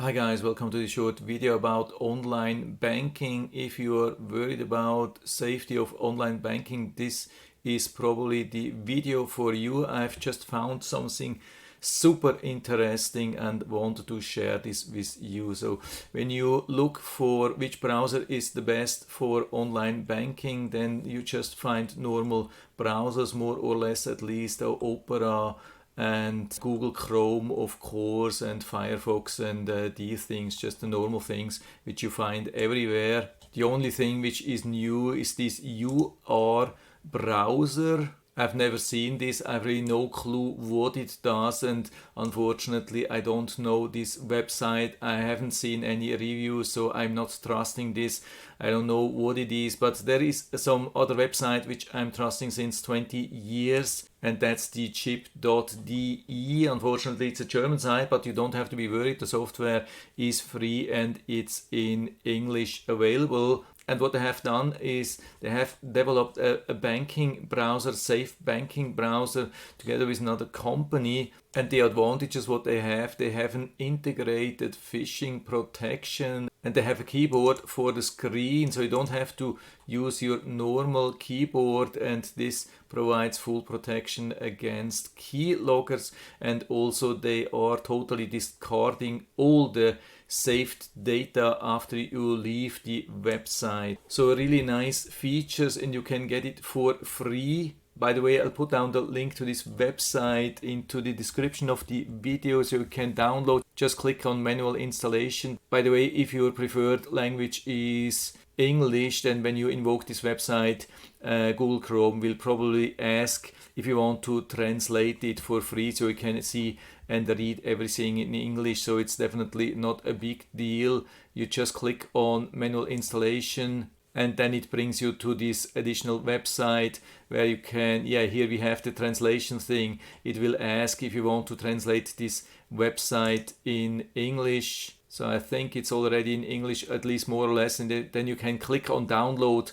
Hi guys, welcome to this short video about online banking. If you are worried about safety of online banking, this is probably the video for you. I've just found something super interesting and wanted to share this with you. So when you look for which browser is the best for online banking, then you just find normal browsers, more or less at least, Opera and Google Chrome, of course, and Firefox, and these things, just the normal things which you find everywhere. The only thing which is new is this UR browser. I've never seen this. I have really no clue what it does, and unfortunately I don't know this website. I haven't seen any reviews, so I'm not trusting this. I don't know what it is, but there is some other website which I'm trusting since 20 years, and that's the chip.de. Unfortunately it's a German site, but you don't have to be worried. The software is free and it's in English available. And what they have done is they have developed a banking browser, safe banking browser, together with another company. And the advantages what they have an integrated phishing protection, and they have a keyboard for the screen, so you don't have to use your normal keyboard, and this provides full protection against keyloggers. And also they are totally discarding all the saved data after you leave the website. So really nice features, and you can get it for free. By the way, I'll put down the link to this website into the description of the video so you can download. Just click on manual installation. By the way, if your preferred language is English, then when you invoke this website, Google Chrome will probably ask if you want to translate it for free so you can see and read everything in English. So it's definitely not a big deal. You just click on manual installation, and then it brings you to this additional website where you can, here we have the translation thing. It will ask if you want to translate this website in English. So I think it's already in English, at least more or less, and then you can click on download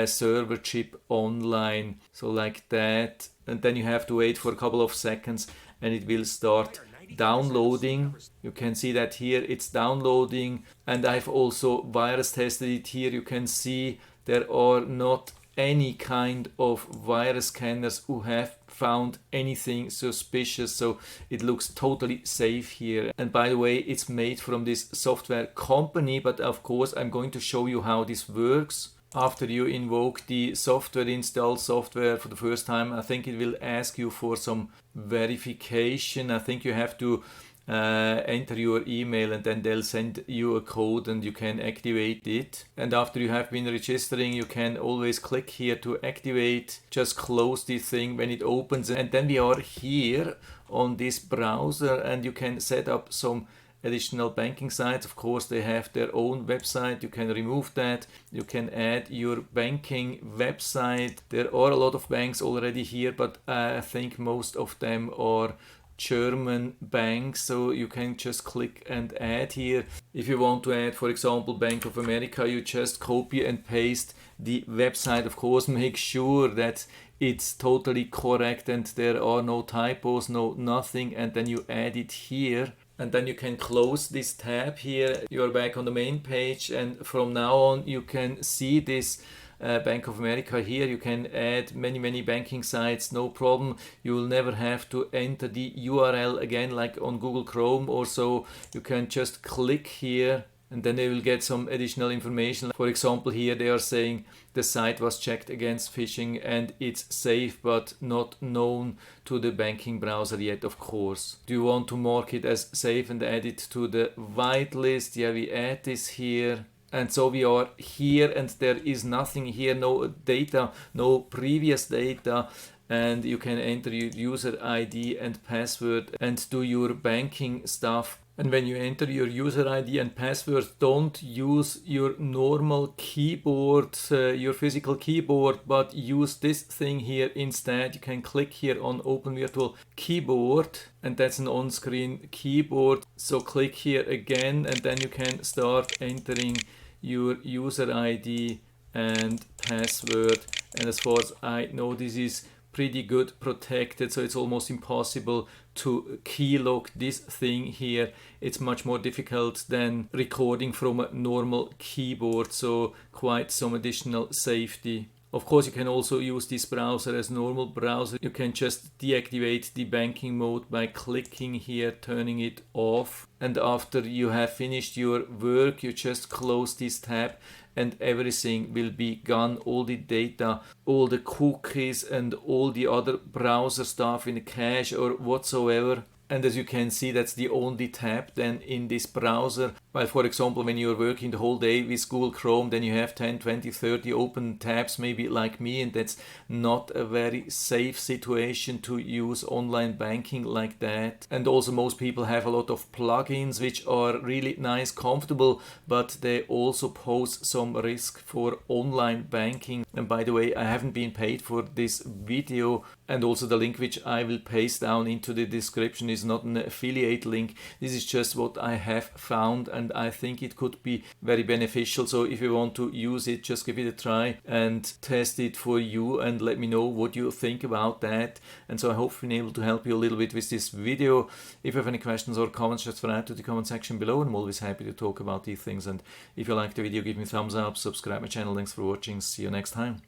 server chip online. So like that, and then you have to wait for a couple of seconds and it will start downloading. You can see that here it's downloading, and I've also virus tested it. Here you can see there are not any kind of virus scanners who have found anything suspicious, so it looks totally safe here. And by the way, it's made from this software company, but of course I'm going to show you how this works. After you invoke the software, install software for the first time, I think it will ask you for some verification. I think you have to enter your email, and then they'll send you a code and you can activate it. And after you have been registering, you can always click here to activate. Just close this thing when it opens, and then we are here on this browser, and you can set up some additional banking sites. Of course, they have their own website. You can remove that. You can add your banking website. There are a lot of banks already here, but I think most of them are German banks, so you can just click and add here. If you want to add, for example, Bank of America, you just copy and paste the website. Of course, make sure that it's totally correct and there are no typos, nothing, and then you add it here. And then you can close this tab here. You're back on the main page, and from now on you can see this Bank of America here. You can add many banking sites, no problem. You will never have to enter the URL again like on Google Chrome or so. You can just click here, and then they will get some additional information. For example, here they are saying the site was checked against phishing and it's safe but not known to the banking browser yet, of course. Do you want to mark it as safe and add it to the whitelist? Yeah, we add this here. And so we are here, and there is nothing here, no data, no previous data. And you can enter your user ID and password and do your banking stuff. And when you enter your user ID and password, don't use your normal keyboard, your physical keyboard, but use this thing here instead. You can click here on Open Virtual Keyboard, and that's an on-screen keyboard. So click here again, and then you can start entering your user ID and password. And as far as I know, this is pretty good protected, so it's almost impossible to keylog this thing here. It's much more difficult than recording from a normal keyboard, so quite some additional safety. Of course, you can also use this browser as normal browser. You can just deactivate the banking mode by clicking here, turning it off. And after you have finished your work, you just close this tab and everything will be gone. All the data, all the cookies and all the other browser stuff in the cache or whatsoever. And as you can see, that's the only tab then in this browser. While for example, when you're working the whole day with Google Chrome, then you have 10, 20, 30 open tabs, maybe like me, and that's not a very safe situation to use online banking like that. And also most people have a lot of plugins which are really nice, comfortable, but they also pose some risk for online banking. And by the way, I haven't been paid for this video, and also the link which I will paste down into the description is not an affiliate link. This is just what I have found, and I think it could be very beneficial. So if you want to use it, just give it a try and test it for you and let me know what you think about that. And so I hope I've been able to help you a little bit with this video. If you have any questions or comments, just throw out to the comment section below, and I'm always happy to talk about these things. And if you like the video, give me a thumbs up, subscribe my channel. Thanks for watching. See you next time.